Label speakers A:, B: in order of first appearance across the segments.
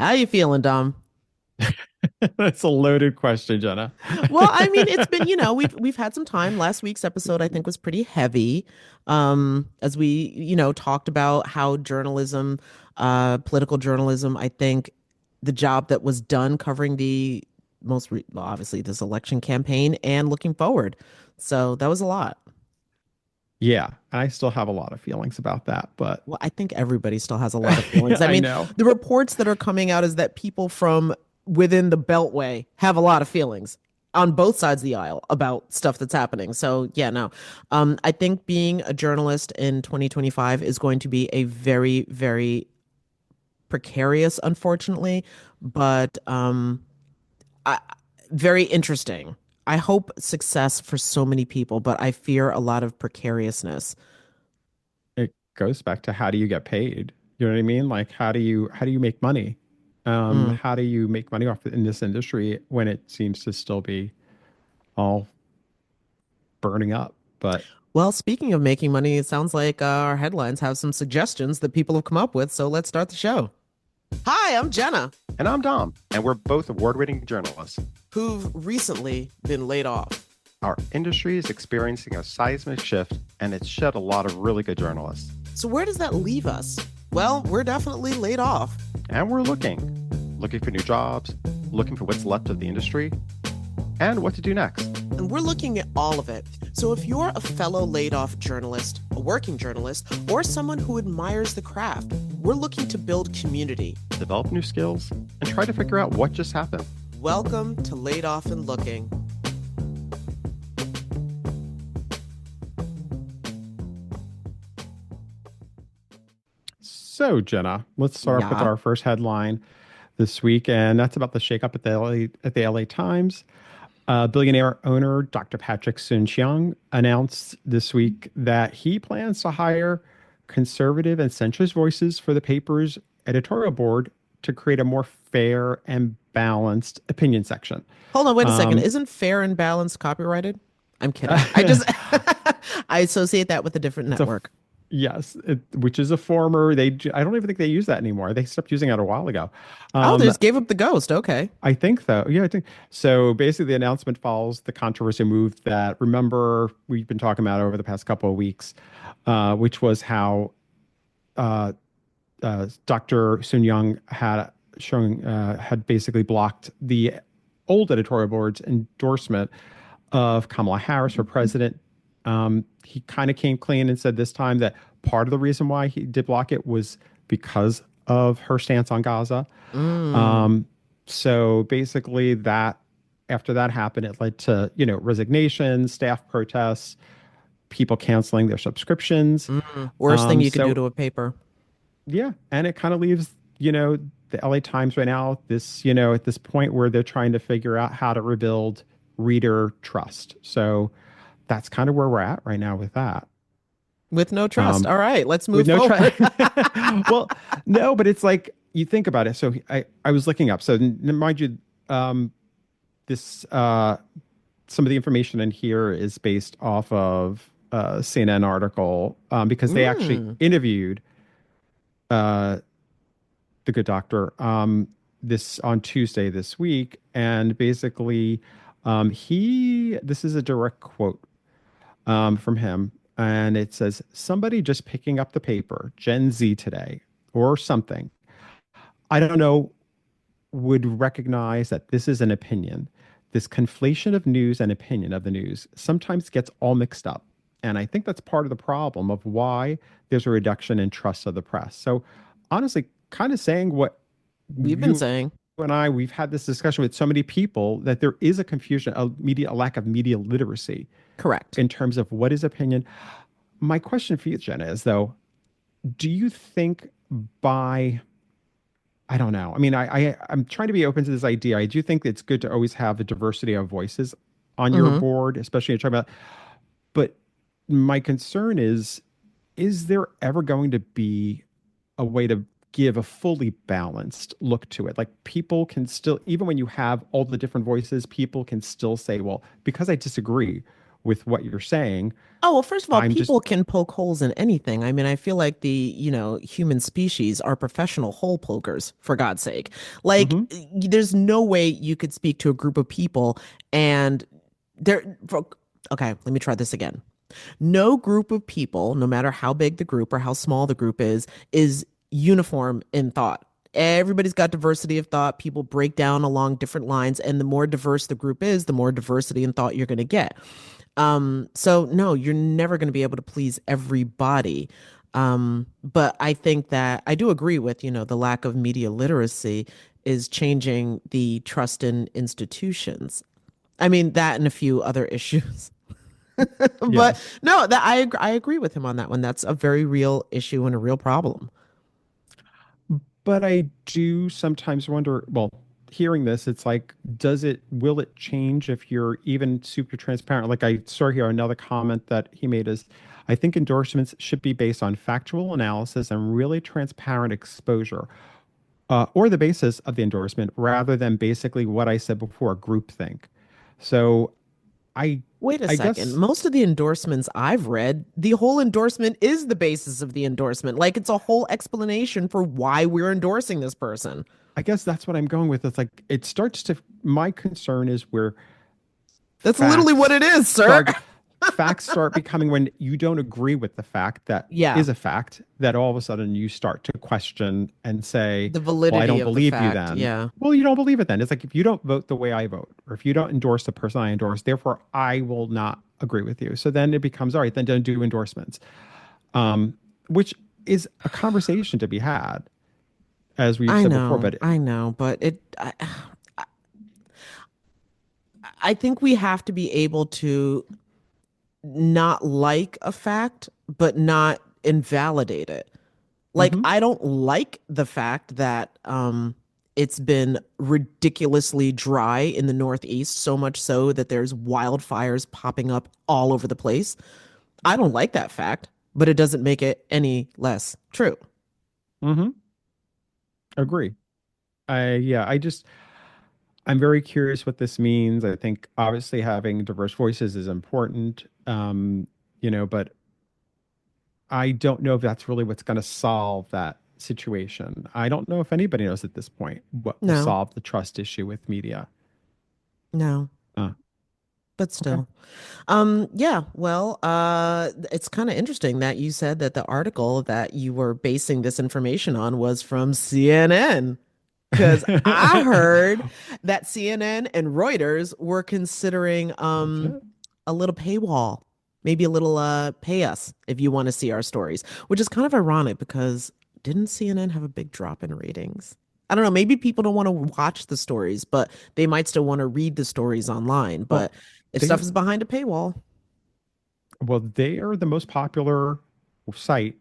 A: How you feeling, Dom?
B: That's a loaded question, Jenna.
A: Well, I mean, it's been, we've had some time. Last week's episode, I think, was pretty heavy. As we, talked about how journalism, political journalism, I think the job that was done covering the well, obviously this election campaign and looking forward. So that was a lot.
B: Yeah, I still have a lot of feelings about that, but
A: Well, I think everybody still has a lot of feelings. I
B: I
A: mean,
B: know.
A: the reports that are coming out is that people from within the Beltway have a lot of feelings on both sides of the aisle about stuff that's happening. So, yeah, no. I think being a journalist in 2025 is going to be a very, very precarious, unfortunately, but I, very interesting. I hope success for so many people, but I fear a lot of precariousness.
B: It goes back to how do you get paid? You know what I mean? Like how do you make money?
A: Mm.
B: How do you make money off in this industry when it seems to still be all burning up? But
A: Well, speaking of making money, it sounds like our headlines have some suggestions that people have come up with. So let's start the show. Hi, I'm Jenna,
C: And I'm Dom, and we're both award winning journalists.
A: who've recently been laid off.
C: Our industry is experiencing a seismic shift, and it's shed a lot of really good journalists.
A: So, where does that leave us? Well, we're definitely laid off.
C: And we're looking for new jobs, looking for what's left of the industry, and what to do next.
A: And we're looking at all of it. So, if you're a fellow laid off journalist, a working journalist, or someone who admires the craft, we're looking to build community.
C: Develop new skills, and try to figure out what just happened.
A: Welcome to Laid Off and Looking.
B: so, Jenna, let's start off with
A: Yeah.
B: our first headline this week, and that's about the shakeup at the LA Times. Billionaire owner Dr. Patrick Soon-Shiong announced this week that he plans to hire conservative and centrist voices for the paper's editorial board to create a more fair and balanced opinion section.
A: Hold on, wait a second.
B: Um,
A: Isn't fair and balanced copyrighted? I'm kidding. I just I associate that with a different
B: it's a
A: network.
B: yes, which is a former. I don't even think they use that anymore. They stopped using it a while ago.
A: Oh, they
B: Um,
A: just gave up the ghost. Okay.
B: I think though, yeah, I think so. Basically, the announcement follows the controversy move that remember we've been talking about over the past couple of weeks, which was how uh, Dr. Sun Young had basically blocked the old editorial board's endorsement of Kamala Harris for president. He kind of came clean and said this time that part of the reason why he did block it was because of her stance on Gaza.
A: Mm,
B: Um, so basically, that after that happened, it led to resignations, staff protests, people canceling their subscriptions.
A: worst thing you could do
B: So
A: to a paper.
B: yeah, and it kind of leaves the LA Times right now at this point where they're trying to figure out how to rebuild reader trust. So that's kind of where we're at right now with that.
A: With no trust.
B: Um,
A: All right, let's
B: with
A: move
B: no
A: forward.
B: trust. Well, no, but it's like you think about it. So I was looking up. So mind you, this some of the information in here is based off of a CNN article because they actually
A: Mm,
B: interviewed uh, the good doctor this on Tuesday this week, and basically he this is a direct quote from him, and it says somebody just picking up the paper, Gen Z today or something. I don't know would recognize that this is an opinion. This conflation of news and opinion of the news sometimes gets all mixed up. And I think that's part of the problem of why there's a reduction in trust of the press. So, honestly, kind of saying what
A: we've been
B: you
A: saying.
B: we've had this discussion with so many people that there is a confusion, a lack of media literacy
A: Correct.
B: in terms of what is opinion. My question for you, Jenna, is though, do you think by I don't know. I mean, I'm trying to be open to this idea. I do think it's good to always have a diversity of voices on your
A: Hmm.
B: board, especially you're talking about. But my concern is there ever going to be a way to give a fully balanced look to it? Like people can still, even when you have all the different voices, people can still say, well, because I disagree with what you're saying.
A: Oh, well, first of all,
B: I'm just
A: people can poke holes in anything. I mean, I feel like human species are professional hole pokers, for God's sake. Like,
B: hmm
A: there's no way you could speak to a group of people and they're, okay, let me try this again. No group of people, no matter how big the group or how small the group is uniform in thought. Everybody's got diversity of thought. People break down along different lines, and the more diverse the group is, the more diversity in thought you're going to get. So no, you're never going to be able to please everybody. But I think that I do agree with, the lack of media literacy is changing the trust in institutions. I mean, that and a few other issues. But
B: yes.
A: no, that I agree with him on that one. That's a very real issue and a real problem.
B: But I do sometimes wonder, well, hearing this, it's like, will it change if you're even super transparent? Like I saw here another comment that he made is, I think endorsements should be based on factual analysis and really transparent exposure, or the basis of the endorsement rather than basically what I said before, groupthink. So I,
A: Wait a
B: I
A: second.
B: guess,
A: Most of the endorsements I've read, the whole endorsement is the basis of the endorsement. Like it's a whole explanation for why we're endorsing this person.
B: I guess that's what I'm going with. It's like, it starts to, my concern is where
A: That's literally what
B: facts
A: it is, sir.
B: start facts start becoming when you don't agree with the fact that
A: Yeah,
B: is a fact, that all of a sudden you start to question and say,
A: the
B: well, I
A: validity
B: don't
A: of the
B: believe you
A: fact.
B: then.
A: Yeah.
B: Well, you don't believe it then. It's like if you don't vote the way I vote, or if you don't endorse the person I endorse, therefore I will not agree with you. So then it becomes, all right, then don't do endorsements. Which is a conversation to be had, as we've said before. But
A: I know, but I think we have to be able to not like a fact, but not invalidate it. Like,
B: mhm.
A: I don't like the fact that it's been ridiculously dry in the Northeast, so much so that there's wildfires popping up all over the place. I don't like that fact, but it doesn't make it any less true.
B: Mhm. Agree. I just I'm very curious what this means. I think obviously having diverse voices is important, but I don't know if that's really what's going to solve that situation. I don't know if anybody knows at this point what will
A: No,
B: solve the trust issue with media.
A: no,
B: Uh,
A: but
B: okay.
A: still. Yeah, well, it's kind of interesting that you said that the article that you were basing this information on was from CNN. Because I heard that CNN and Reuters were considering
B: Legit.
A: a little paywall, maybe a little pay us if you want to see our stories, which is kind of ironic because didn't CNN have a big drop in ratings? I don't know, maybe people don't want to watch the stories, but they might still want to read the stories online.
B: Well,
A: But if stuff
B: they're
A: is behind a paywall,
B: they are the most popular site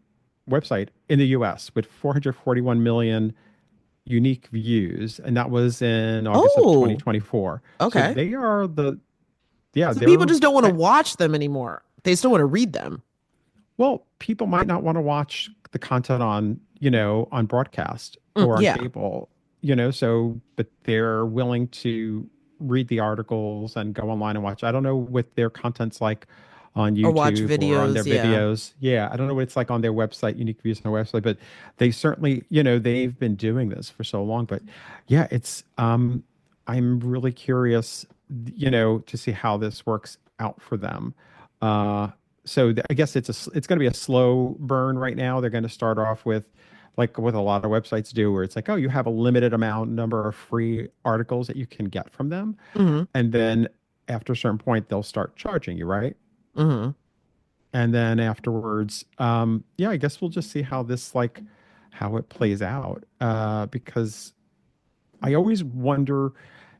B: website in the US with 441 million unique views, and that was in August of
A: oh,
B: 2024. So
A: okay.
B: they are the yeah,
A: So people
B: they're
A: just don't want to
B: I,
A: watch them anymore. They still want to read them.
B: well, people might not want to watch the content on, on broadcast or on
A: Yeah.
B: cable, so but they're willing to read the articles and go online and watch. I don't know what their content's like on
A: Or watch
B: YouTube or on their
A: videos. Yeah.
B: videos. Yeah, I don't know what it's like on their website, unique views on their website, but they certainly, they've been doing this for so long. But yeah, it's I'm really curious, to see how this works out for them. Uh, I guess it's going to be a slow burn right now. They're going to start off with like what a lot of websites do, where it's like, oh, you have a limited amount number of free articles that you can get from them,
A: Hmm.
B: and then after a certain point, they'll start charging you, right?
A: Hmm.
B: And then afterwards, yeah, I guess we'll just see how it plays out. Because I always wonder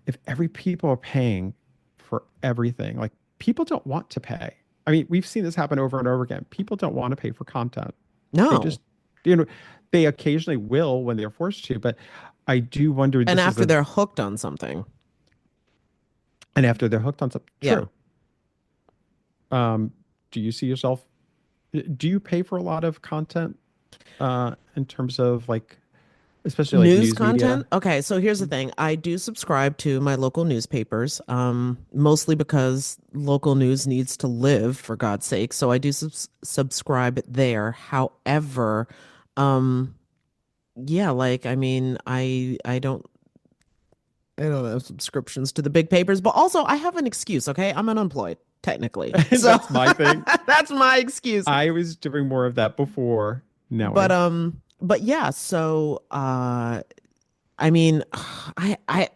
B: if every people are paying for everything. Like people don't want to pay. I mean, we've seen this happen over and over again. People don't want to pay for content. They
A: No.
B: just, you know, they occasionally will when they're forced to, but I do wonder
A: And
B: this is
A: after
B: a,
A: they're hooked on something.
B: and after they're hooked on something,
A: Yeah.
B: true. Um, do you see yourself, do you pay for a lot of content, in terms of like especially like
A: News
B: news
A: content?
B: media.
A: Okay, so here's the thing. I do subscribe to my local newspapers, mostly because local news needs to live, for God's sake. So I do subscribe there. However, um, yeah, like I mean, I don't have subscriptions to the big papers, but also I have an excuse, okay? I'm unemployed, technically. So
B: That's my thing.
A: that's my excuse.
B: I was doing more of that before
A: But
B: knowing.
A: yeah, so I mean, I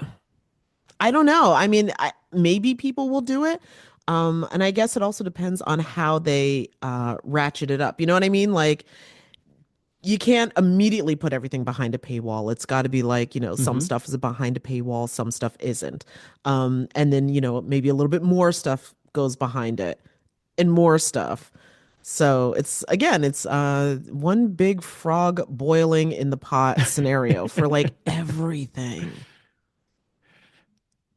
A: I don't know. I mean, maybe people will do it. And I guess it also depends on how they ratchet it up. You know what I mean? Like you can't immediately put everything behind a paywall. It's got to be like, some
B: Hmm.
A: stuff is behind a paywall, some stuff isn't. And then, maybe a little bit more stuff goes behind it and more stuff. So it's one big frog boiling in the pot scenario for like everything.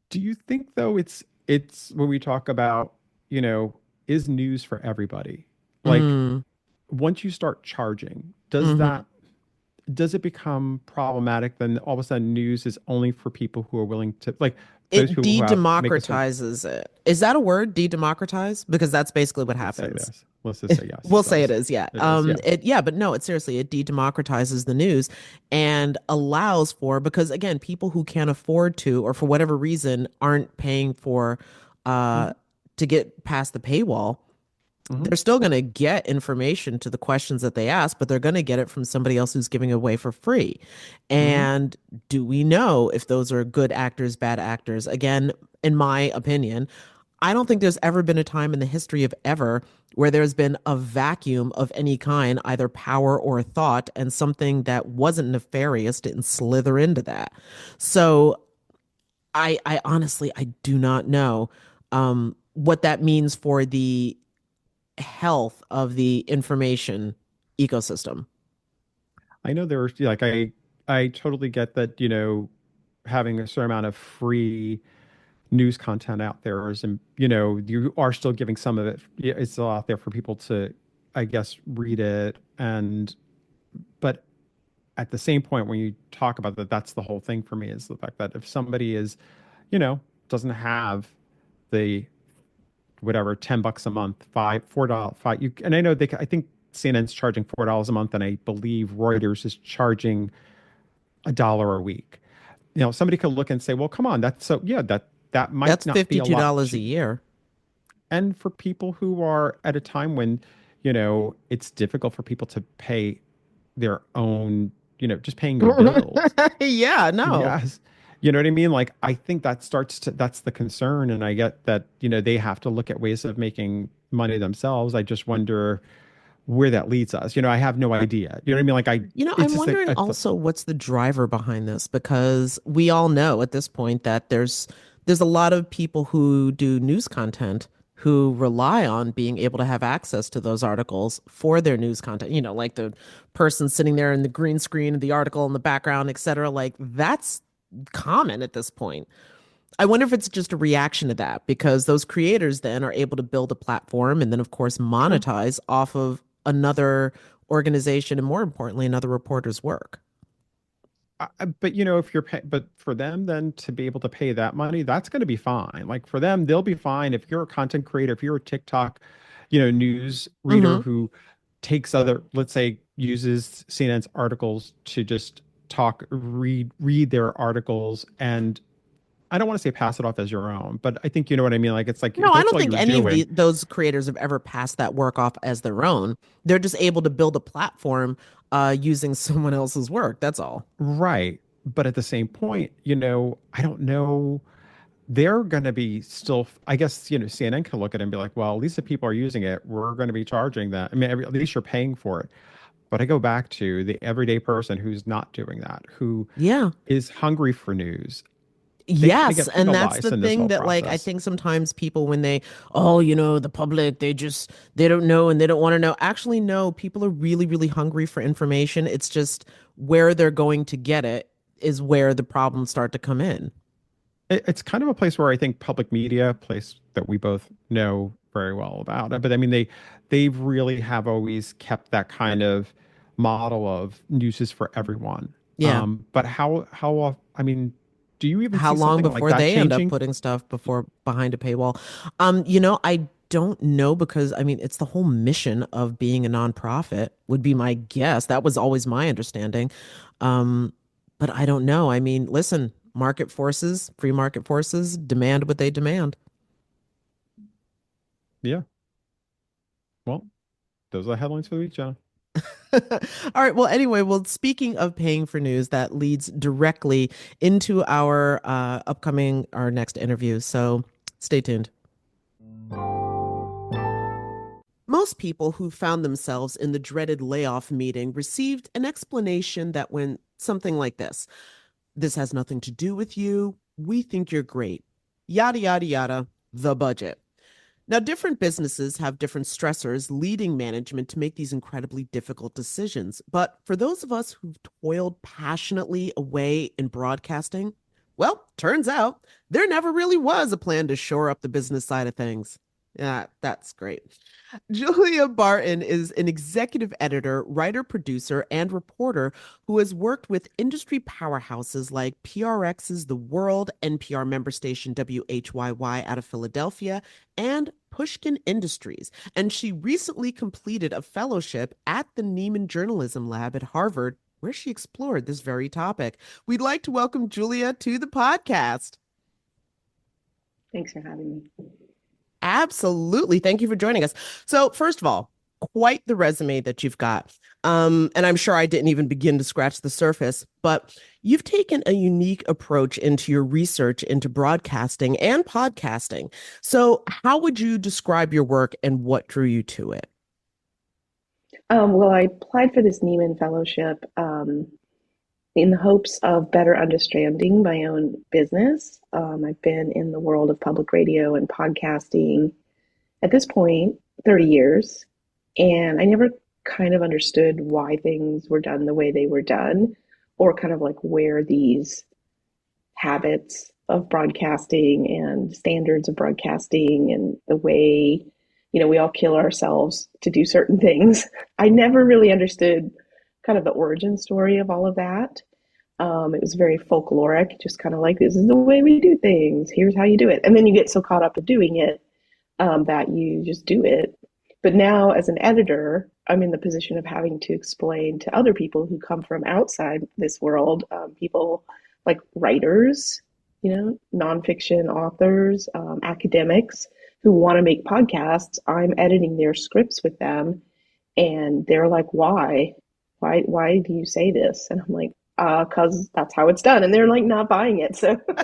B: Do you think though it's when we talk about, you know, is news for everybody? Like
A: Mm,
B: once you start charging,
A: hmm
B: does it become problematic then all of a sudden news is only for people who are willing to like those
A: It
B: people who have make a certain
A: de-democratizes it. Is that a word? De-democratize? Because that's basically what
B: let's say
A: happens.
B: this. Let's just say yes,
A: We'll
B: it
A: say it
B: does.
A: is, yeah.
B: It is, yeah.
A: But no, it seriously, it de-democratizes the news and allows for, because again, people who can't afford to, or for whatever reason, aren't paying for uh
B: Hmm.
A: to get past the paywall,
B: Hmm.
A: they're still going to get information to the questions that they ask, but they're going to get it from somebody else who's giving it away for free.
B: Hmm.
A: And do we know if those are good actors, bad actors? Again, in my opinion, I don't think there's ever been a time in the history of ever where there's been a vacuum of any kind, either power or thought, and something that wasn't nefarious didn't slither into that. So I honestly, I do not know what that means for the health of the information ecosystem.
B: I know there's like I totally get that, you know, having a certain amount of free news content out there is, and you know, you are still giving some of it. Yeah, it's still out there for people to, I guess, read it. And but at the same point, when you talk about that, that's the whole thing for me is the fact that if somebody is, you know, doesn't have the whatever $10 a month, five, $4, five, you and I know I think CNN's charging $4 a month, and I believe Reuters is charging $1 a week. You know, somebody could look and say, well, come on, that's so yeah, that might
A: That's
B: not be a lot
A: $52 a
B: cheap.
A: year.
B: And for people who are at a time when, you know, it's difficult for people to pay their own, you know, just paying your bills.
A: Yeah, no.
B: Yes. You know what I mean? Like, I think that's the concern. And I get that, you know, they have to look at ways of making money themselves. I just wonder where that leads us. You know, I have no idea. You know what I mean? It's
A: I'm
B: just like,
A: wondering also what's the driver behind this because we all know at this point that there's a lot of people who do news content who rely on being able to have access to those articles for their news content. Like the person sitting there in the green screen of the article in the background, et cetera. Like that's common at this point. I wonder if it's just a reaction to that because those creators then are able to build a platform and then, of course,
B: sure.
A: monetize off of another organization and, more importantly, another reporter's work.
B: But you know, if you're but for them then to be able to pay that money, that's going to be fine. Like for them, they'll be fine if you're a content creator, if you're a TikTok, you know, news reader
A: Hmm
B: who takes other, let's say, uses CNN's articles to just read their articles, and I don't want to say pass it off as your own, but I think you know what I mean. Like it's like
A: No,
B: if
A: I
B: that's
A: don't
B: all
A: think
B: you're
A: any of
B: doing,
A: those creators have ever passed that work off as their own. They're just able to build a platform using someone else's work. That's all.
B: right? But at the same point, you know, I don't know. They're going to be still, I guess, you know, CNN can look at it and be like, well, at least if people are using it, we're going to be charging that. I mean, at least you're paying for it. But I go back to the everyday person who's not doing that, who
A: Yeah.
B: is hungry for news. They kind of
A: Yes,
B: get
A: and that's the
B: penalized in this
A: thing
B: whole
A: that like I
B: process.
A: think sometimes people when the public, they don't know and they don't want to know. Actually, no, people are really, really hungry for information. It's just where they're going to get it is where the problems start to come in.
B: It's kind of a place where I think public media, a place that we both know very well about. But I mean, they really have always kept that kind of model of news is for everyone.
A: Yeah.
B: But I mean, do you even
A: How
B: see
A: long
B: something like
A: before
B: that
A: they end up
B: changing?
A: putting stuff before behind a paywall? I don't know because I mean it's the whole mission of being a nonprofit would be my guess. That was always my understanding. Um, but I don't know. I mean, listen, market forces, free market forces demand what they demand.
B: Yeah. Well, those are the headlines for the week, Jenna.
A: All right. Well, anyway, speaking of paying for news, that leads directly into our our next interview. So stay tuned. Most people who found themselves in the dreaded layoff meeting received an explanation that went something like this: this has nothing to do with you. We think you're great. Yada, yada, yada. The budget. Now, different businesses have different stressors leading management to make these incredibly difficult decisions. But for those of us who've toiled passionately away in broadcasting, well, turns out there never really was a plan to shore up the business side of things. Yeah, that's great. Julia Barton is an executive editor, writer, producer, and reporter who has worked with industry powerhouses like PRX's The World, NPR member station WHYY out of Philadelphia, and Pushkin Industries. And she recently completed a fellowship at the Nieman Journalism Lab at Harvard, where she explored this very topic. We'd like to welcome Julia to the podcast.
D: Thanks for having me.
A: Absolutely. Thank you for joining us. So, first of all, quite the resume that you've got. And I'm sure I didn't even begin to scratch the surface, but you've taken a unique approach into your research into broadcasting and podcasting. So, how would you describe your work and what drew you to it?
D: Well, I applied for this Nieman Fellowship in the hopes of better understanding my own business. I've been in the world of public radio and podcasting at this point 30 years, and I never kind of understood why things were done the way they were done, or kind of like where these habits of broadcasting and standards of broadcasting and the way, we all kill ourselves to do certain things. I never really understood kind of the origin story of all of that. It was very folkloric, just kind of like, this is the way we do things. Here's how you do it. And then you get so caught up in doing it that you just do it. But now, as an editor, I'm in the position of having to explain to other people who come from outside this world, people like writers, nonfiction authors, academics who want to make podcasts. I'm editing their scripts with them, and they're like, "Why? Why do you say this?" And I'm like, "Cause that's how it's done." And they're like not buying it. So,
A: No,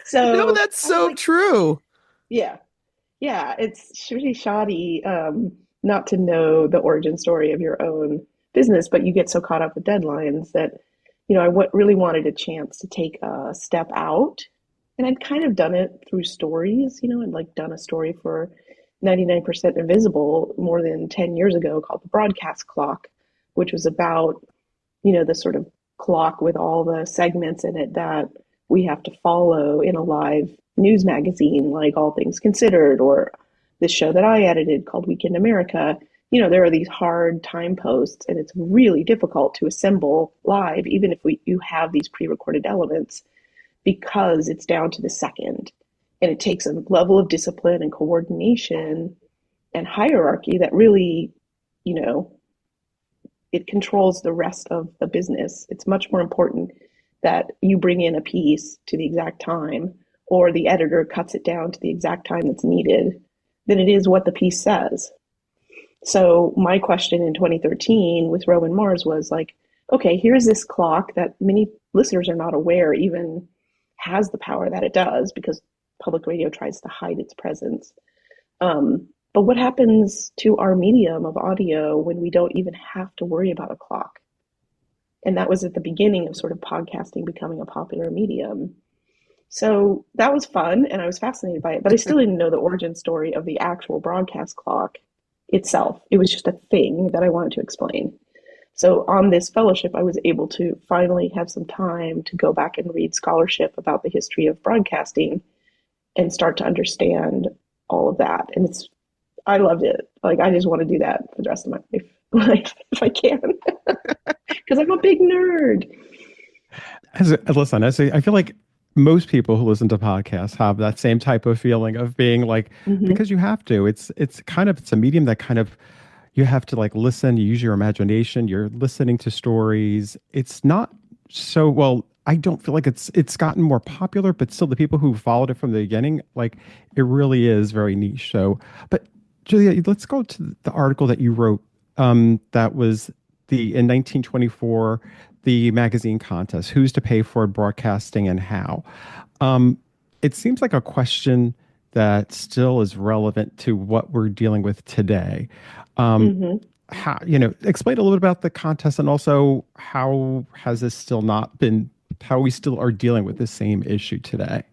D: so
A: that's
D: I was
A: so
D: like,
A: true.
D: yeah. Yeah, it's really shoddy not to know the origin story of your own business, but you get so caught up with deadlines that, really wanted a chance to take a step out. And I'd kind of done it through stories, I'd like done a story for 99% Invisible more than 10 years ago called The Broadcast Clock, which was about, the sort of clock with all the segments in it that we have to follow in a live news magazine like All Things Considered, or this show that I edited called Weekend America. There are these hard time posts, and it's really difficult to assemble live, even if you have these pre-recorded elements, because it's down to the second. And it takes a level of discipline and coordination and hierarchy that really, it controls the rest of the business. It's much more important that you bring in a piece to the exact time, or the editor cuts it down to the exact time that's needed, than it is what the piece says. So my question in 2013 with Roman Mars was like, okay, here's this clock that many listeners are not aware even has the power that it does, because public radio tries to hide its presence. But what happens to our medium of audio when we don't even have to worry about a clock? And that was at the beginning of sort of podcasting becoming a popular medium. So that was fun, and I was fascinated by it, but I still didn't know the origin story of the actual broadcast clock itself. It was just a thing that I wanted to explain. So on this fellowship, I was able to finally have some time to go back and read scholarship about the history of broadcasting and start to understand all of that. And I loved it. Like, I just want to do that for the rest of my life, like, if I can, because I'm a big nerd.
B: Listen, I feel like most people who listen to podcasts have that same type of feeling of being like,
D: Hmm.
B: because you have to. It's a medium that kind of you have to like listen, you use your imagination, you're listening to stories. It's not so well, I don't feel like it's gotten more popular, but still the people who followed it from the beginning, like it really is very niche. So, but Julia, let's go to the article that you wrote. That was the in 1924, the magazine contest, who's to pay for broadcasting and how. Um, it seems like a question that still is relevant to what we're dealing with today. Um,
D: Hmm.
B: how, explain a little bit about the contest and also how has this still not been, how we still are dealing with the same issue today.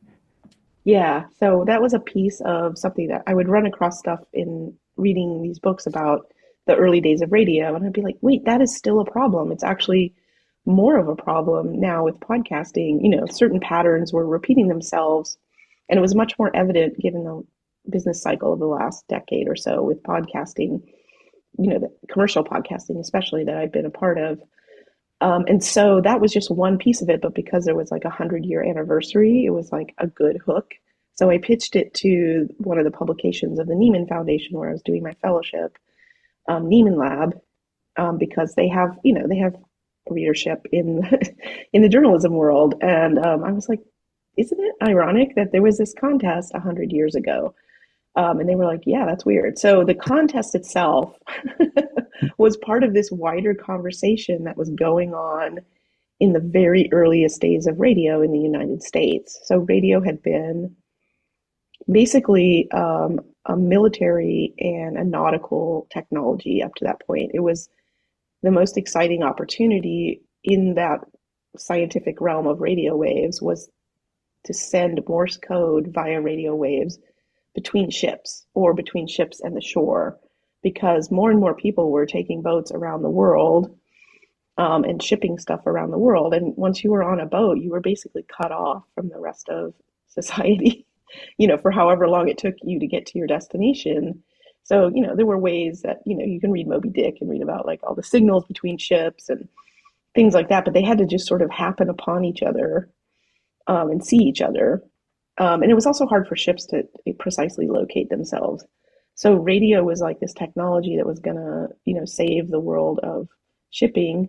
D: Yeah, so that was a piece of something that I would run across stuff in reading these books about the early days of radio, and I'd be like, wait, that is still a problem. It's actually more of a problem now with podcasting. Certain patterns were repeating themselves, and it was much more evident given the business cycle of the last decade or so with podcasting, the commercial podcasting, especially that I've been a part of. And so that was just one piece of it, but because there was like 100-year anniversary, it was like a good hook. So I pitched it to one of the publications of the Nieman Foundation where I was doing my fellowship, Nieman Lab, because they have readership in in the journalism world, and I was like, isn't it ironic that there was this contest 100 years ago? And they were like, yeah, that's weird. So the contest itself was part of this wider conversation that was going on in the very earliest days of radio in the United States. So radio had been basically a military and a nautical technology up to that point. It was the most exciting opportunity in that scientific realm of radio waves was to send Morse code via radio waves between ships or between ships and the shore, because more and more people were taking boats around the world, and shipping stuff around the world. And once you were on a boat, you were basically cut off from the rest of society, for however long it took you to get to your destination. So, there were ways that, you can read Moby Dick and read about like all the signals between ships and things like that, but they had to just sort of happen upon each other, and see each other. And it was also hard for ships to precisely locate themselves. So radio was like this technology that was gonna, save the world of shipping.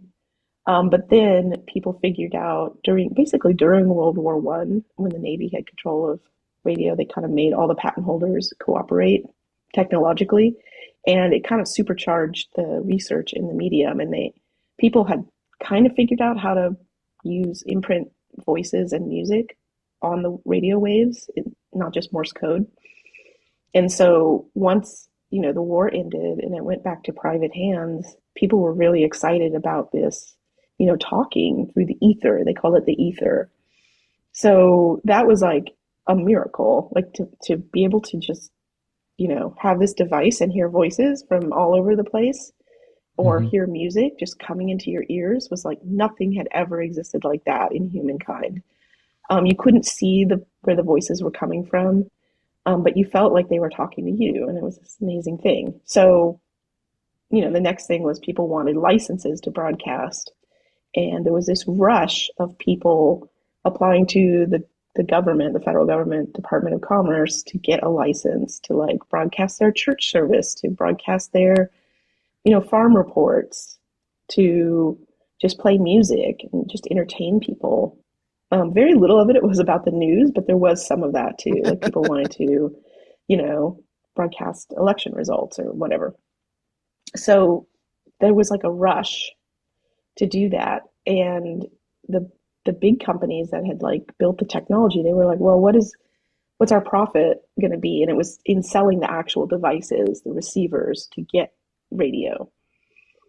D: But then people figured out during World War One, when the Navy had control of radio, they kind of made all the patent holders cooperate technologically, and it kind of supercharged the research in the medium. And people had kind of figured out how to use imprint voices and music on the radio waves, not just Morse code. And so once, the war ended and it went back to private hands, people were really excited about this, talking through the ether. They call it the ether. So that was like a miracle, like to be able to just, have this device and hear voices from all over the place, or
B: Hmm.
D: hear music just coming into your ears, was like nothing had ever existed like that in humankind. You couldn't see where the voices were coming from, but you felt like they were talking to you, and it was this amazing thing. So, the next thing was people wanted licenses to broadcast, and there was this rush of people applying to the government, the federal government, Department of Commerce, to get a license to like broadcast their church service, to broadcast their, farm reports, to just play music and just entertain people. Very little of it was about the news, but there was some of that too. Like people wanted to, broadcast election results or whatever. So there was like a rush to do that. And the big companies that had like built the technology, they were like, well, what's our profit going to be? And it was in selling the actual devices, the receivers to get radio.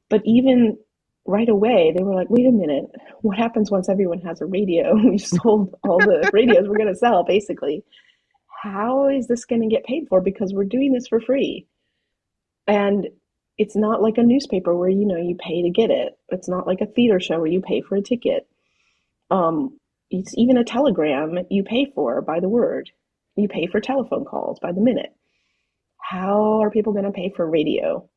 D: But even right away, they were like, wait a minute, what happens once everyone has a radio? We sold all the radios we're going to sell, basically. How is this going to get paid for? Because we're doing this for free. And it's not like a newspaper where, you pay to get it. It's not like a theater show where you pay for a ticket. It's even a telegram you pay for by the word. You pay for telephone calls by the minute. How are people going to pay for radio?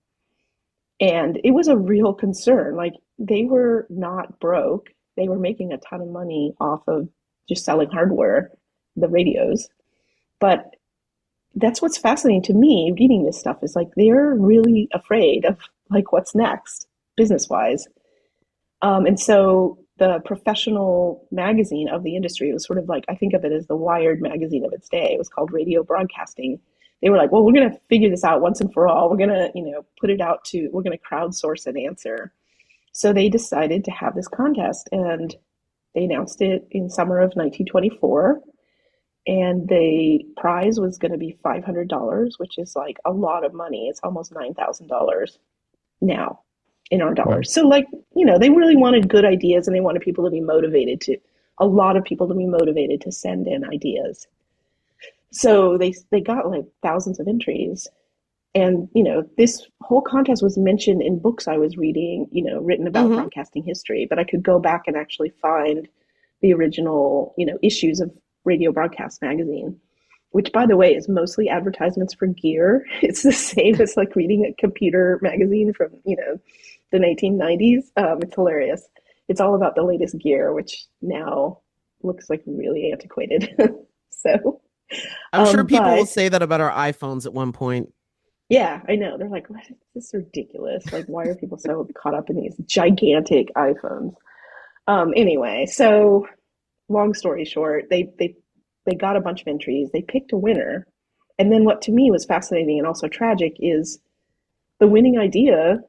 D: And it was a real concern. Like they were not broke. they were making a ton of money off of just selling hardware, the radios. But that's what's fascinating to me reading this stuff is like they're really afraid of like what's next business wise. And so the professional magazine of the industry was sort of like, I think of it as the Wired magazine of its day. It was called Radio Broadcasting. They were like, well, we're going to figure this out once and for all. We're going to, put it out to, we're going to crowdsource an answer. So they decided to have this contest, and they announced it in summer of 1924. And the prize was going to be $500, which is like a lot of money. It's almost $9,000 now in our dollars. So like, they really wanted good ideas, and they wanted people to be motivated a lot of people to be motivated to send in ideas. So they got like thousands of entries. And, this whole contest was mentioned in books I was reading, written about broadcasting history, but I could go back and actually find the original, issues of Radio Broadcast magazine, which, by the way, is mostly advertisements for gear. It's the same as like reading a computer magazine from, the 1990s. It's hilarious. It's all about the latest gear, which now looks like really antiquated. So
A: I'm sure people will say that about our iPhones at one point.
D: Yeah, I know. They're like, what is this ridiculous? Like, why are people so caught up in these gigantic iPhones? Anyway, so long story short, they got a bunch of entries. They picked a winner. And then what to me was fascinating and also tragic is the winning idea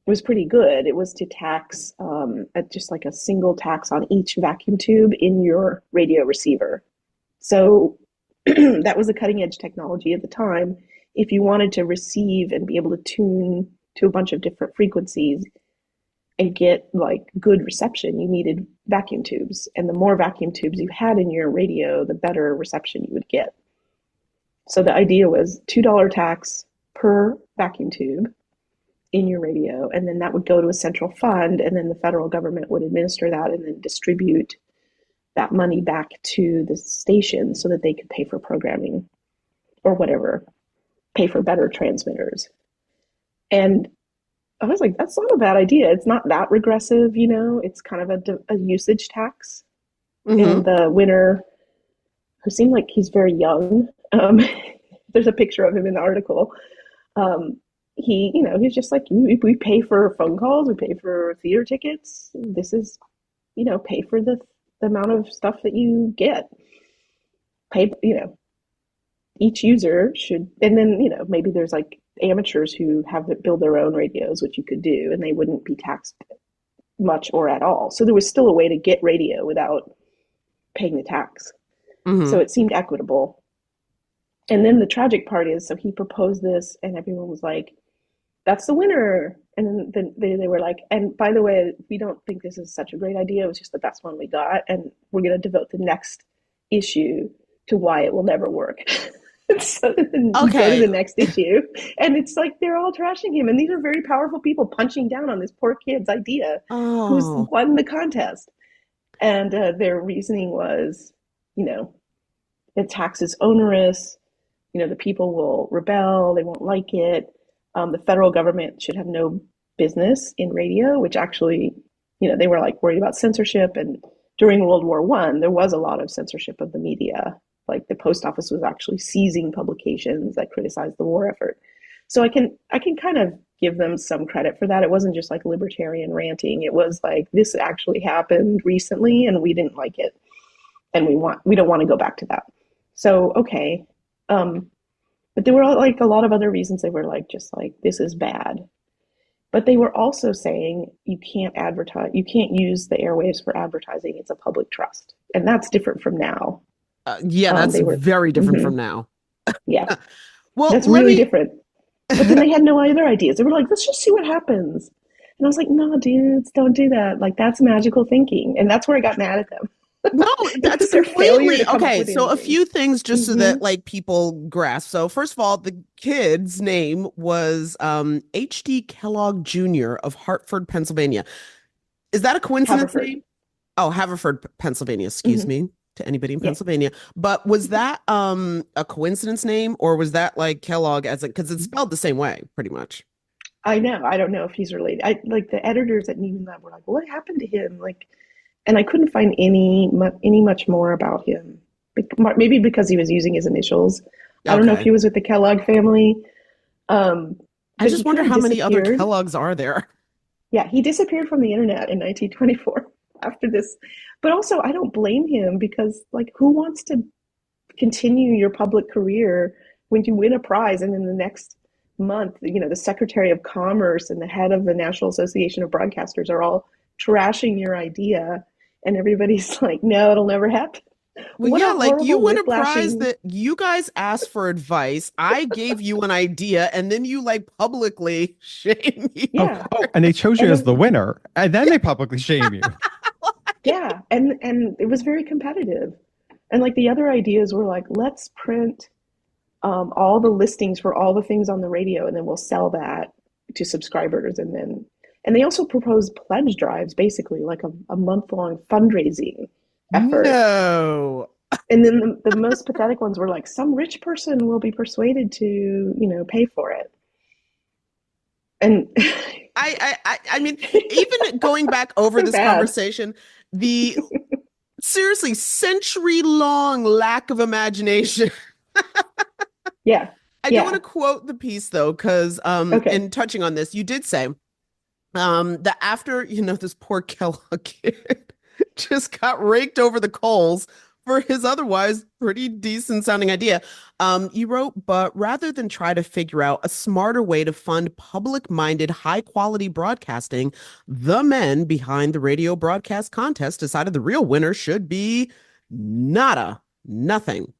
D: was pretty good. It was to tax at just like a single tax on each vacuum tube in your radio receiver. So that was a cutting edge technology at the time. If you wanted to receive and be able to tune to a bunch of different frequencies and get like good reception, you needed vacuum tubes. And the more vacuum tubes you had in your radio, the better reception you would get. So the idea was $2 tax per vacuum tube in your radio. And then that would go to a central fund, and then the federal government would administer that and then distribute that money back to the station so that they could pay for programming or whatever, pay for better transmitters. And I was like, that's not a bad idea. It's not that regressive, it's kind of a usage tax. And the winner, who seemed like he's very young, there's a picture of him in the article. He's just like, we pay for phone calls, we pay for theater tickets. This is, pay for the amount of stuff that you get. Pay, each user should, and then, maybe there's like amateurs who have to build their own radios, which you could do, and they wouldn't be taxed much or at all. So there was still a way to get radio without paying the tax. So it seemed equitable. And then the tragic part is, so he proposed this and everyone was like, that's the winner. And then they were like, and by the way, we don't think this is such a great idea. It was just the best one we got. And we're going to devote the next issue to why it will never work. So then you go to the next issue, and it's like they're all trashing him. And these are very powerful people punching down on this poor kid's idea who's won the contest. And their reasoning was, the tax is onerous. The people will rebel. They won't like it. The federal government should have no business in radio, which actually, they were like worried about censorship. And during World War I, there was a lot of censorship of the media. Like the post office was actually seizing publications that criticized the war effort. So I can kind of give them some credit for that. It wasn't just like libertarian ranting. It was like, this actually happened recently and we didn't like it. And we don't want to go back to that. So, okay. But there were like a lot of other reasons they were like, just like, this is bad. But they were also saying you can't advertise, you can't use the airwaves for advertising. It's a public trust. And that's different from now.
A: That's very different from now.
D: Yeah.
A: Well,
D: that's really different. But then they had no other ideas. They were like, let's just see what happens. And I was like, no, dudes, don't do that. Like, that's magical thinking. And that's where I got mad at them.
A: No, that's completely okay. So a few things just so that like people grasp. So first of all, the kid's name was H.D. Kellogg Jr. of Hartford, Pennsylvania. Is that a coincidence name? Oh, Haverford, Pennsylvania. Excuse me to anybody in Pennsylvania. But was that a coincidence name, or was that like Kellogg as a, because it's spelled the same way pretty much? I
D: know. I don't know if he's related. Like the editors at Nieman Lab were like, what happened to him? Like, and I couldn't find any much more about him. Maybe because he was using his initials. I don't know if
A: Okay.
D: he was with the Kellogg family, um,
A: I
D: but he
A: just wonder
D: kind of
A: how many other
D: disappeared.
A: Kellogg's are there.
D: Yeah, he disappeared from the internet in 1924 after this. But also, I don't blame him because, like, who wants to continue your public career when you win a prize and in the next month, the Secretary of Commerce and the head of the National Association of Broadcasters are all trashing your idea, and everybody's like, no, it'll never happen.
A: Well,
D: What
A: yeah,
D: a
A: like you
D: horrible
A: win a prize
D: whiplashing.
A: that you guys asked for advice. I gave you an idea, and then you like publicly shame me.
B: Oh,
D: Yeah.
B: oh, and they chose you
D: And
B: as the
D: then,
B: winner, and then they publicly shame you.
D: yeah, and it was very competitive. And like the other ideas were like, let's print all the listings for all the things on the radio, and then we'll sell that to subscribers. And they also proposed pledge drives, basically like a month long fundraising effort.
A: No.
D: And then the most pathetic ones were like, some rich person will be persuaded to, pay for it. And
A: I mean, even going back over
D: so
A: this
D: bad.
A: conversation, the seriously century-long lack of imagination.
D: Yeah.
A: I do want
D: Yeah.
A: to quote the piece though, because
D: Okay.
A: in touching on this, you did say that after, this poor Kellogg kid just got raked over the coals for his otherwise pretty decent sounding idea. You wrote, but rather than try to figure out a smarter way to fund public-minded, high-quality broadcasting, the men behind the radio broadcast contest decided the real winner should be nada, nothing.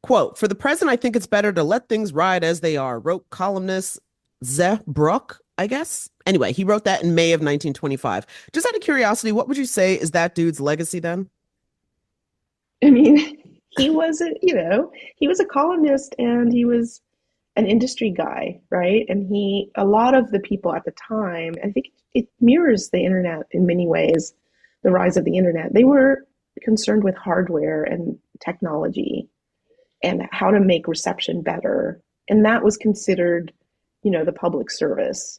A: Quote, for the present, I think it's better to let things ride as they are, wrote columnist Ze Brook, I guess. Anyway, he wrote that in May of 1925. Just out of curiosity, what would you say is that dude's legacy then?
D: I mean, he was a columnist and he was an industry guy, right? And a lot of the people at the time, I think it mirrors the internet in many ways, the rise of the internet. They were concerned with hardware and technology and how to make reception better. And that was considered, the public service.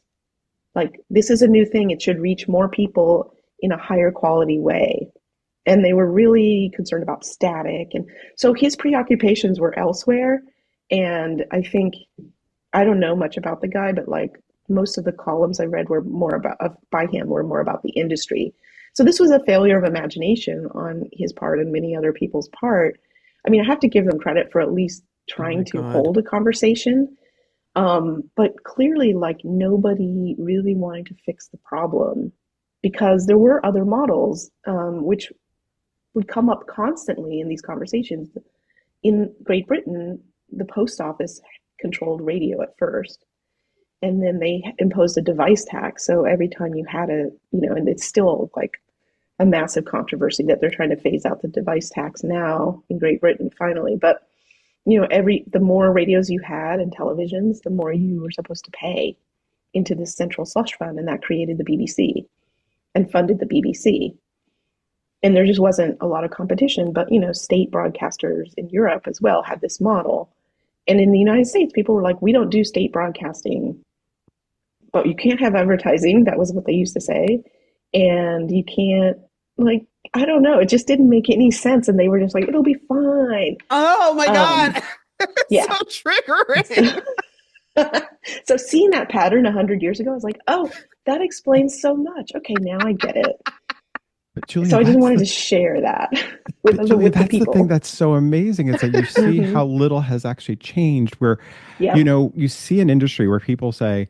D: Like, this is a new thing. It should reach more people in a higher quality way. And they were really concerned about static. And so his preoccupations were elsewhere. And I don't know much about the guy, but like most of the columns I read were more by him were more about the industry. So this was a failure of imagination on his part and many other people's part. I mean, I have to give them credit for at least
A: Oh my
D: trying to
A: God.
D: hold a conversation. But clearly, like, nobody really wanted to fix the problem because there were other models, which would come up constantly in these conversations. In Great Britain, the post office controlled radio at first, and then they imposed a device tax. So every time you had and it's still like a massive controversy that they're trying to phase out the device tax now in Great Britain finally. But the more radios you had and televisions, the more you were supposed to pay into this central slush fund, and that created the BBC and funded the BBC. And there just wasn't a lot of competition, but state broadcasters in Europe as well had this model. And in the United States, people were like, we don't do state broadcasting, but you can't have advertising. That was what they used to say. And you can't, like, I don't know. It just didn't make any sense. And they were just like, it'll be fine.
A: Oh my
D: Um,
A: God. It's
D: yeah.
A: so triggering.
D: So seeing that pattern 100 years ago, I was like, oh, that explains so much. Okay, now I get it.
B: But Julia,
D: So I just wanted to share that with
B: but Julia,
D: the
B: that's the thing
D: people.
B: that's so amazing. It's that you see how little has actually changed. Where,
D: Yep.
B: you see an industry where people say,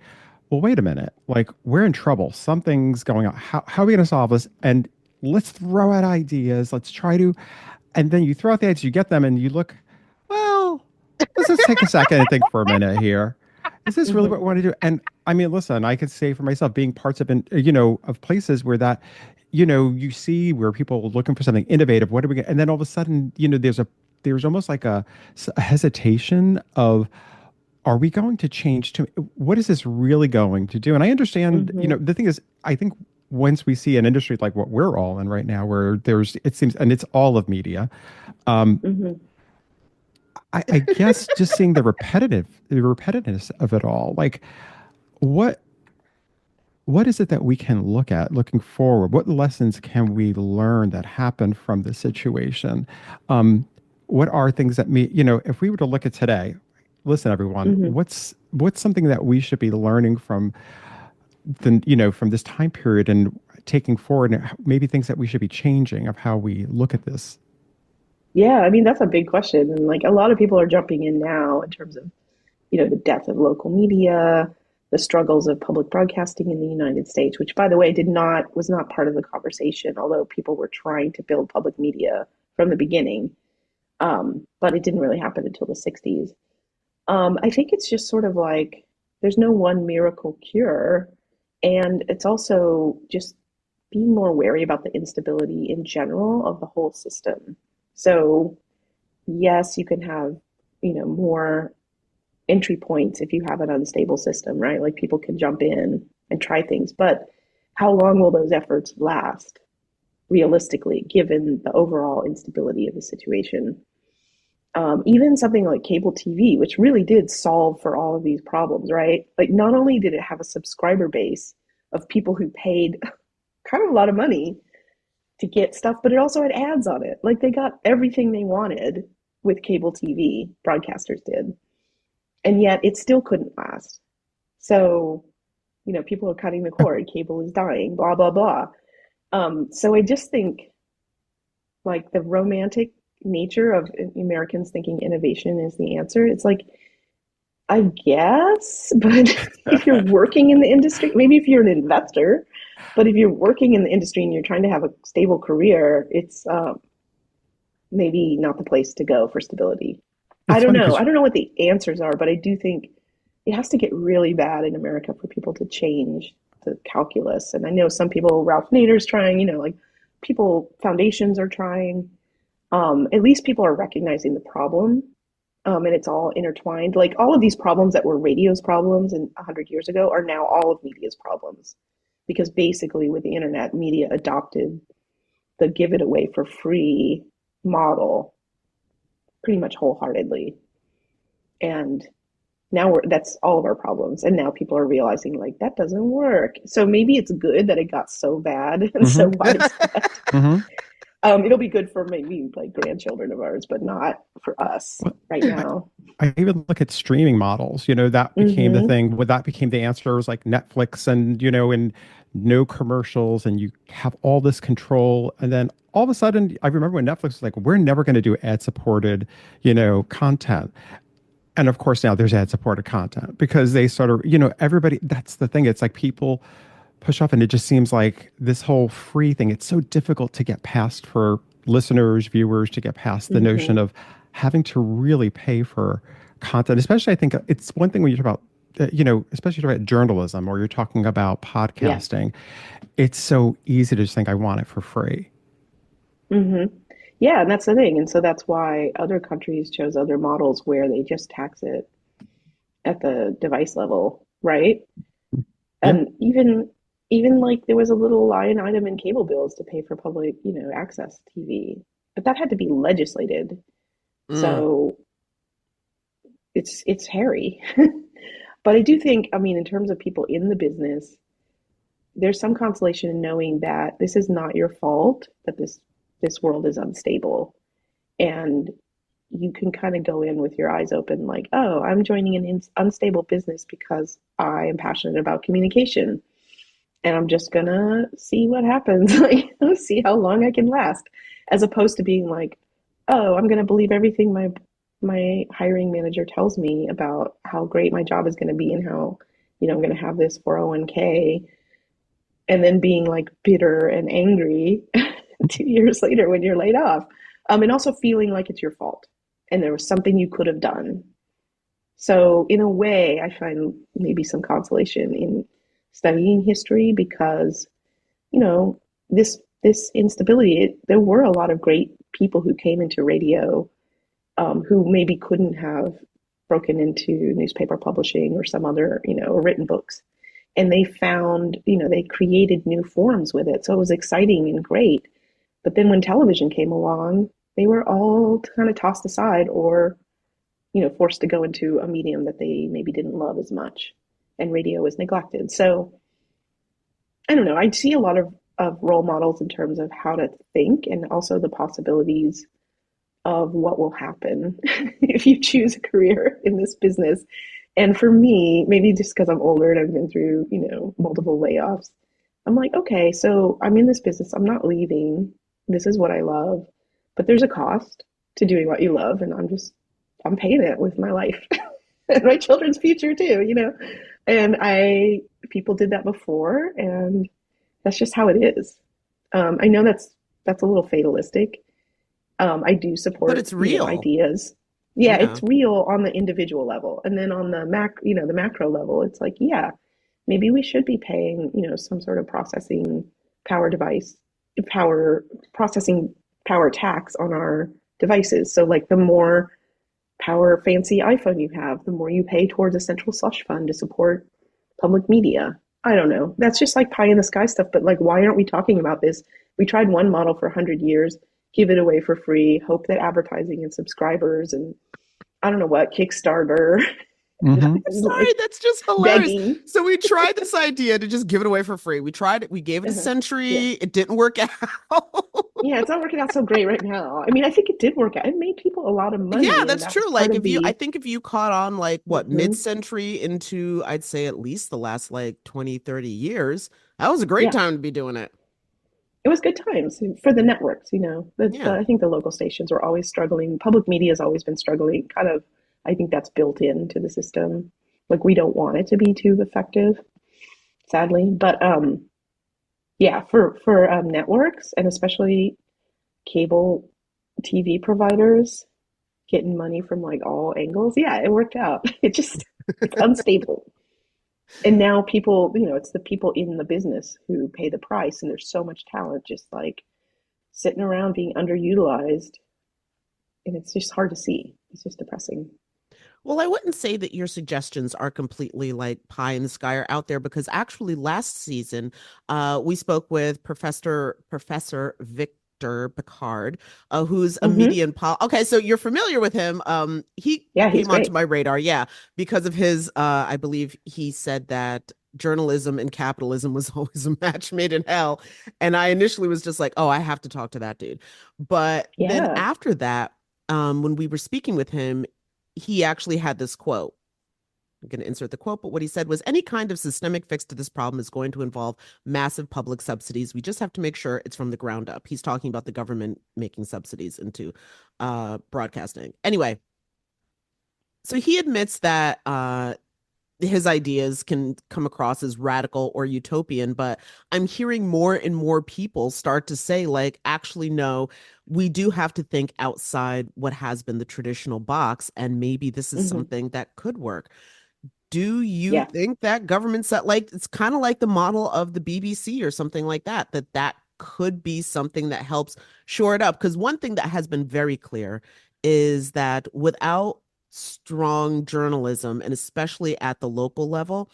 B: "Well, wait a minute, like we're in trouble. Something's going on. How are we going to solve this?" And let's throw out ideas. Let's try to, and then you throw out the ideas, you get them, and you look. Well, let's just take a second and think for a minute here. Is this really
D: hmm
B: what we want to do? And I mean, listen, I could say for myself, being parts of, of places where that, you see where people are looking for something innovative. What are we going and then all of a sudden, there's almost like a hesitation of, are we going to change to, what is this really going to do? And I understand,
D: hmm
B: the thing is, I think once we see an industry like what we're all in right now, where it seems, and it's all of media, um,
D: hmm
B: I guess just seeing the repetitiveness of it all, like what what is it that we can look at looking forward? What lessons can we learn that happened from this situation? Um, what are things that if we were to look at today, listen, everyone,
D: Hmm.
B: what's something that we should be learning from from this time period and taking forward, and maybe things that we should be changing of how we look at this?
D: Yeah, I mean, that's a big question. And like a lot of people are jumping in now in terms of, the death of local media, the struggles of public broadcasting in the United States, which by the way was not part of the conversation, although people were trying to build public media from the beginning. But it didn't really happen until the 60s. I think it's just sort of like there's no one miracle cure. And it's also just being more wary about the instability in general of the whole system. So, yes, you can have, more entry points if you have an unstable system, right? Like people can jump in and try things, but how long will those efforts last realistically, given the overall instability of the situation? Even something like cable TV, which really did solve for all of these problems, right? Like, not only did it have a subscriber base of people who paid kind of a lot of money to get stuff, but it also had ads on it. Like, they got everything they wanted with cable TV, broadcasters did, and yet it still couldn't last. So, people are cutting the cord, cable is dying, blah, blah, blah. So I just think like the romantic nature of Americans thinking innovation is the answer. It's like, I guess, but if you're working in the industry, maybe if you're an investor, but if you're working in the industry and you're trying to have a stable career, it's maybe not the place to go for stability. I
B: It's
D: don't
B: funny
D: know.
B: because
D: I don't know what the answers are, but I do think it has to get really bad in America for people to change the calculus. And I know some people, Ralph Nader's trying, like people, foundations are trying. At least people are recognizing the problem, and it's all intertwined. Like all of these problems that were radio's problems 100 years ago are now all of media's problems, because basically with the internet, media adopted the give it away for free model pretty much wholeheartedly, and now that's all of our problems. And now people are realizing like that doesn't work. So maybe it's good that it got so bad and so
B: hmm
D: widespread.
B: hmm
D: It'll be good for maybe like grandchildren of ours, but not for us
B: Well,
D: right
B: I,
D: now.
B: I even look at streaming models. That became the
D: Mm-hmm.
B: thing. When that became the answer, it was like Netflix and no commercials, and you have all this control. And then all of a sudden, I remember when Netflix was like, we're never going to do ad-supported, content. And of course, now there's ad-supported content because they sort of, everybody, that's the thing. It's like people push off, and it just seems like this whole free thing, it's so difficult to get past for listeners, viewers, to get past the
D: Mm-hmm.
B: notion of having to really pay for content. Especially, I think it's one thing when you talk about, especially talk about journalism or you're talking about
D: Yeah.
B: podcasting, it's so easy to just think I want it for free.
D: Mm-hmm. Yeah, and that's the thing. And so that's why other countries chose other models where they just tax it at the device level, right?
B: Yeah.
D: And even like there was a little line item in cable bills to pay for public, access TV, but that had to be legislated.
A: Mm.
D: So it's hairy. But I do think, I mean, in terms of people in the business, there's some consolation in knowing that this is not your fault, that this world is unstable. And you can kind of go in with your eyes open, like, oh, I'm joining an unstable business because I am passionate about communication. And I'm just gonna see what happens, like see how long I can last, as opposed to being like, oh, I'm gonna believe everything my hiring manager tells me about how great my job is gonna be and how, I'm gonna have this 401k, and then being like bitter and angry 2 years later when you're laid off, and also feeling like it's your fault and there was something you could have done. So in a way, I find maybe some consolation in studying history because, you know, this instability, there were a lot of great people who came into radio, who maybe couldn't have broken into newspaper publishing or some other, or written books. And they found, they created new forms with it. So it was exciting and great. But then when television came along, they were all kind of tossed aside or, forced to go into a medium that they maybe didn't love as much. And radio was neglected. So I don't know. I see a lot of role models in terms of how to think and also the possibilities of what will happen if you choose a career in this business. And for me, maybe just because I'm older and I've been through, multiple layoffs, I'm like, okay, so I'm in this business. I'm not leaving. This is what I love, but there's a cost to doing what you love, and I'm paying it with my life and my children's future too. And people did that before, and that's just how it is. I know that's a little fatalistic. I do
A: But
D: support,
A: it's real.
D: ideas. Yeah,
A: Yeah.
D: it's real on the individual level, and then on the macro level, it's like, yeah, maybe we should be paying, some sort of power processing power tax on our devices. So like the more power fancy iPhone you have, the more you pay towards a central slush fund to support public media. I don't know. That's just like pie in the sky stuff, but like, why aren't we talking about this? We tried one model for 100 years, give it away for free, hope that advertising and subscribers and I don't know what, Kickstarter,
B: Mm-hmm.
A: I'm sorry,
D: like
A: that's just hilarious.
D: begging.
A: So we tried this idea to just give it away for free. We tried it, we gave it a
D: Yeah.
A: century, it didn't work out.
D: Yeah, it's not working out so great right now. I mean, I think it did work out. It made people a lot of
A: Yeah,
D: money, and
A: that's
D: that was
A: true.
D: part
A: Like
D: of
A: I
D: the.
A: think if you caught on like what
D: Mhm.
A: mid-century into I'd say at least the last like 20, 30 years, that was a great
D: Yeah,
A: time to be doing it.
D: it was good times for the networks.
A: Yeah.
D: I think the local stations were always struggling. Public media has always been struggling. Kind of, I think that's built into the system. Like we don't want it to be too effective, sadly. But yeah, for networks and especially cable TV providers getting money from like all angles. Yeah, it worked out. It's unstable. And now people, it's the people in the business who pay the price, and there's so much talent just like sitting around being underutilized, and it's just hard to see. It's just depressing.
A: Well, I wouldn't say that your suggestions are completely like pie in the sky or out there because actually last season, we spoke with Professor Victor Picard, who's a
D: Mm-hmm.
A: media and Okay, so you're familiar with him. He
D: Yeah, he's
A: came onto
D: great.
A: my radar, yeah, because of his. I believe he said that journalism and capitalism was always a match made in hell, and I initially was just like, oh, I have to talk to that dude. But then
D: Yeah.
A: after that, when we were speaking with him he actually had this quote. I'm going to insert the quote, but what he said was any kind of systemic fix to this problem is going to involve massive public subsidies. We just have to make sure it's from the ground up. He's talking about the government making subsidies into broadcasting. Anyway, so he admits that his ideas can come across as radical or utopian, but I'm hearing more and more people start to say, like, actually, no, we do have to think outside what has been the traditional box, and maybe this is
D: Mm-hmm.
A: something that could work. Do you
D: Yeah.
A: think that government set like it's kind of like the model of the BBC or something like that, that could be something that helps shore it up? Because one thing that has been very clear is that without strong journalism, and especially at the local level,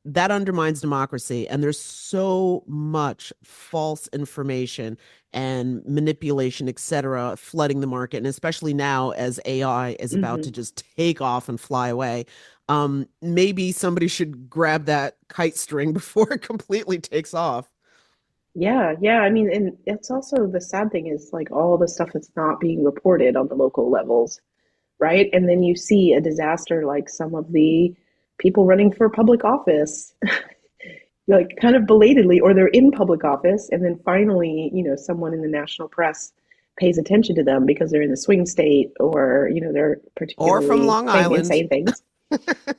A: that undermines democracy. And there's so much false information and manipulation, et cetera, flooding the market. And especially now as AI is about
D: Mm-hmm.
A: to just take off and fly away. Maybe somebody should grab that kite string before it completely takes off.
D: Yeah, yeah. I mean, and it's also the sad thing is like all the stuff that's not being reported on the local levels, right? And then you see a disaster like some of the people running for public office, like kind of belatedly, or they're in public office, and then finally, someone in the national press pays attention to them because they're in the swing state, or they're
A: Or from
D: particularly
A: Long
D: saying
A: Island.
D: insane things.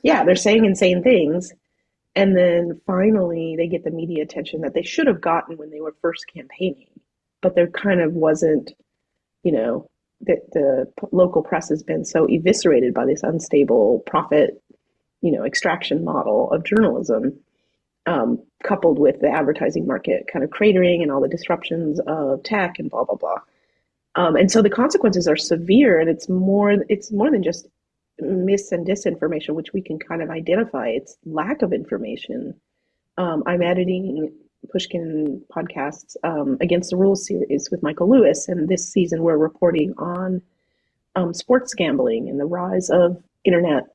D: Yeah, they're saying insane things, and then finally they get the media attention that they should have gotten when they were first campaigning, but there kind of wasn't, you know, that the local press has been so eviscerated by this unstable profit, extraction model of journalism, coupled with the advertising market kind of cratering and all the disruptions of tech and blah blah blah. And so the consequences are severe, and it's more than just mis and disinformation, which we can kind of identify. It's lack of information. I'm editing Pushkin podcasts Against the Rules series with Michael Lewis, and this season we're reporting on sports gambling and the rise of internet,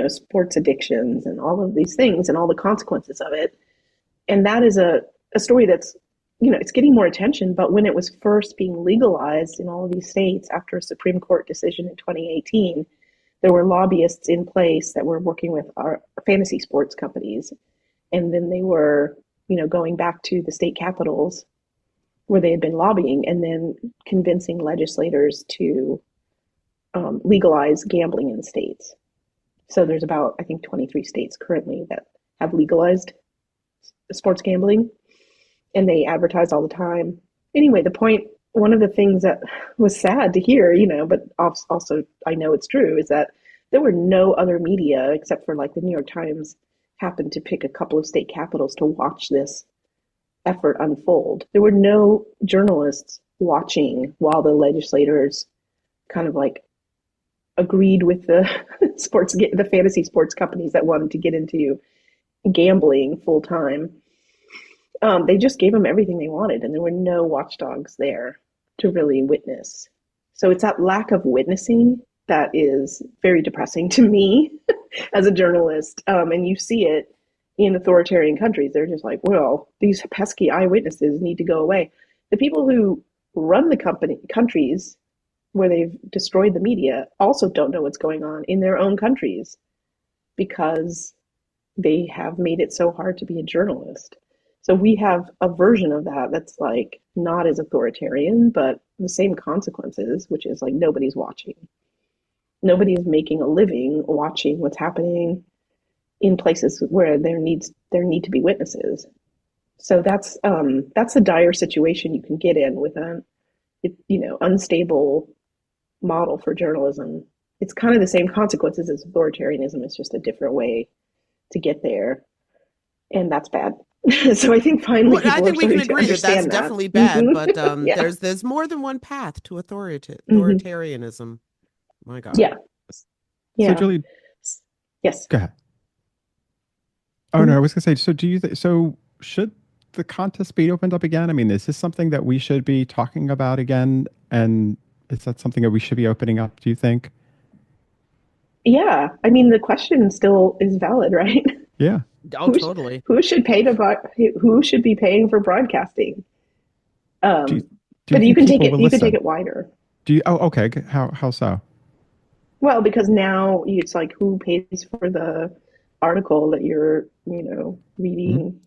D: sports addictions and all of these things and all the consequences of it. And that is a story that's, it's getting more attention. But when it was first being legalized in all of these states after a Supreme Court decision in 2018, there were lobbyists in place that were working with our fantasy sports companies. And then they were, going back to the state capitals where they had been lobbying and then convincing legislators to legalize gambling in states. So there's about, I think, 23 states currently that have legalized sports gambling, and they advertise all the time. Anyway, one of the things that was sad to hear, but also I know it's true, is that there were no other media except for like the New York Times happened to pick a couple of state capitals to watch this effort unfold. There were no journalists watching while the legislators kind of like agreed with the the fantasy sports companies that wanted to get into gambling full time. They just gave them everything they wanted, and there were no watchdogs there to really witness. So it's that lack of witnessing that is very depressing to me as a journalist. And you see it in authoritarian countries. They're just like, well, these pesky eyewitnesses need to go away. The people who run the countries where they've destroyed the media also don't know what's going on in their own countries because they have made it so hard to be a journalist. So we have a version of that that's like not as authoritarian, but the same consequences, which is like nobody's watching. Nobody is making a living watching what's happening in places where there need to be witnesses. So that's a dire situation you can get in with an unstable model for journalism. It's kind of the same consequences as authoritarianism. It's just a different way to get there, and that's bad. So I think finally,
A: I think we can agree that that's definitely bad. But
D: yeah.
A: there's more than one path to authoritarianism. My God.
D: Yeah.
B: So Julie,
D: yes.
B: Go ahead. Oh no, I was gonna say. So do you? So should the contest be opened up again? I mean, is this something that we should be talking about again? And is that something that we should be opening up? Do you think?
D: Yeah, I mean, the question still is valid, right?
B: Yeah.
A: Oh, totally.
D: Who should be paying for broadcasting?
B: Do you
D: but you can take it.
B: You
D: can take it wider.
B: Do you? Oh, okay. How so?
D: Well, because now it's like who pays for the article that you're, reading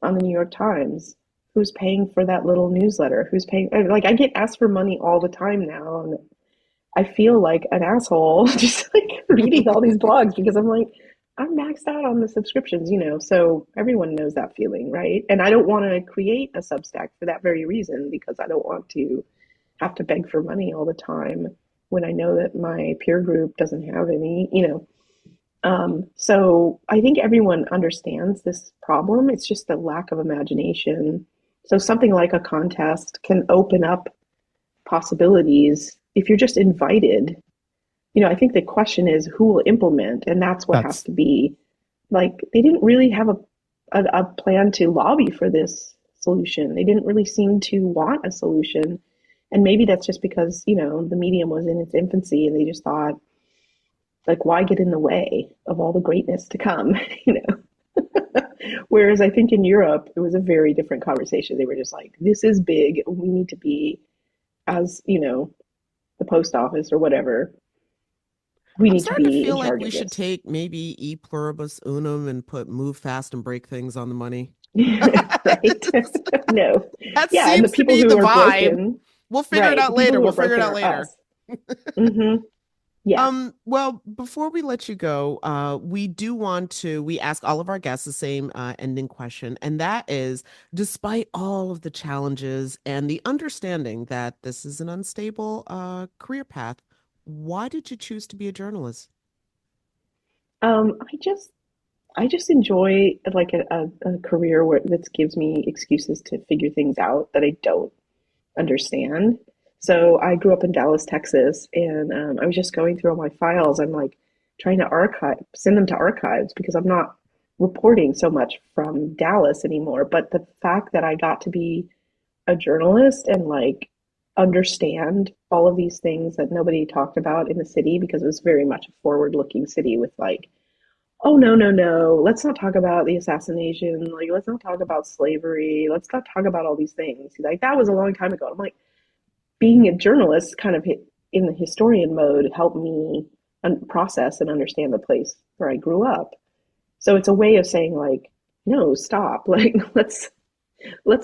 D: on the New York Times? Who's paying for that little newsletter? Who's paying? Like, I get asked for money all the time now, and I feel like an asshole just like reading all these blogs because I'm like, I'm maxed out on the subscriptions, so everyone knows that feeling, right? And I don't want to create a Substack for that very reason, because I don't want to have to beg for money all the time when I know that my peer group doesn't have any, So I think everyone understands this problem. It's just the lack of imagination. So something like a contest can open up possibilities if you're just invited. I think the question is who will implement, and that's what has to be. Like, they didn't really have a plan to lobby for this solution. They didn't really seem to want a solution. And maybe that's just because, the medium was in its infancy and they just thought, like, why get in the way of all the greatness to come, Whereas I think in Europe, it was a very different conversation. They were just like, this is big. We need to be, as, the post office or whatever. We need to be
A: feel
D: in
A: like
D: charge
A: we
D: of
A: should
D: this.
A: take maybe e pluribus unum and put move fast and break things on the money.
D: Right? No.
A: That
D: Yeah,
A: seems
D: and the
A: to
D: people
A: be
D: who
A: the
D: are
A: vibe.
D: broken.
A: We'll figure it out later. We'll figure it out later.
D: Yeah.
A: Well, before we let you go, we ask all of our guests the same ending question, and that is, despite all of the challenges and the understanding that this is an unstable career path, why did you choose to be a journalist?
D: I just enjoy like a career that gives me excuses to figure things out that I don't understand. So I grew up in Dallas, Texas, and I was just going through all my files. I'm like trying to send them to archives because I'm not reporting so much from Dallas anymore. But the fact that I got to be a journalist and like understand all of these things that nobody talked about in the city, because it was very much a forward-looking city with like oh no, no, no, let's not talk about the assassination. Like, let's not talk about slavery. Let's not talk about all these things. Like, that was a long time ago. I'm like, being a journalist kind of in the historian mode helped me process and understand the place where I grew up. So it's a way of saying like, no, stop. Like, let's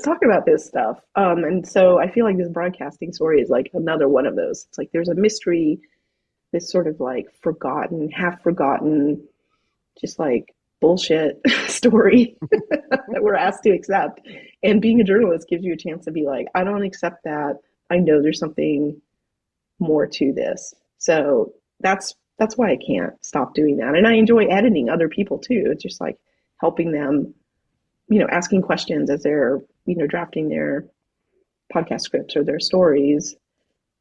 D: talk about this stuff. And so I feel like this broadcasting story is like another one of those. It's like there's a mystery, this sort of like forgotten, half forgotten, just like bullshit story that we're asked to accept. And being a journalist gives you a chance to be like, I don't accept that. I know there's something more to this. So that's why I can't stop doing that. And I enjoy editing other people too. It's just like helping them, asking questions as they're, drafting their podcast scripts or their stories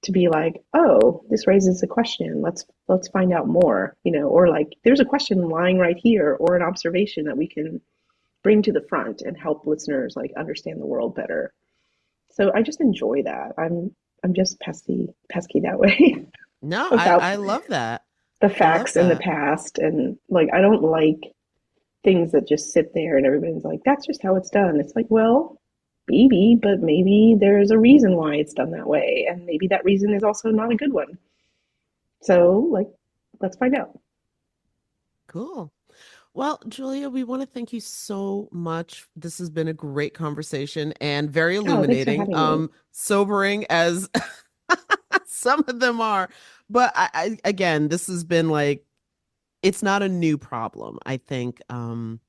D: to be like, oh, this raises a question. Let's find out more, or like there's a question lying right here or an observation that we can bring to the front and help listeners like understand the world better. So I just enjoy that. I'm just pesky that way
A: No,
D: about
A: I love that.
D: the
A: I love
D: facts in the
A: that.
D: past. And like, I don't like things that just sit there and everybody's like, that's just how it's done. It's like, well, maybe, but maybe there's a reason why it's done that way. And maybe that reason is also not a good one. So, like, let's find out.
A: Cool. Well, Julia, we want to thank you so much. This has been a great conversation and very
D: Oh, thanks for
A: illuminating,
D: having me.
A: sobering as some of them are. But again, this has been like, it's not a new problem. I think, and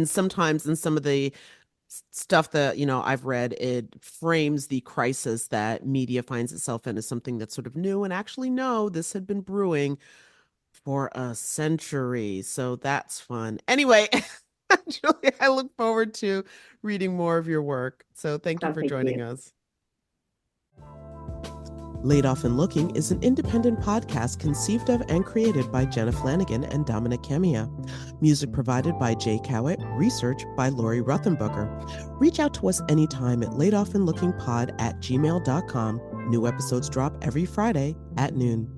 A: sometimes in some of the stuff that, I've read, it frames the crisis that media finds itself in as something that's sort of new. And actually, no, this had been brewing for a century. So that's fun. Anyway, Julia, I look forward to reading more of your work. So thank you
D: Oh,
A: for
D: thank
A: joining
D: you.
A: us. Laid Off and Looking is an independent podcast conceived of and created by Jenna Flanagan and Dominic Camia. Music provided by Jay Cowett, research by Lori Ruthenbucker. Reach out to us anytime at laidofandlookingpod@gmail.com. New episodes drop every Friday at noon.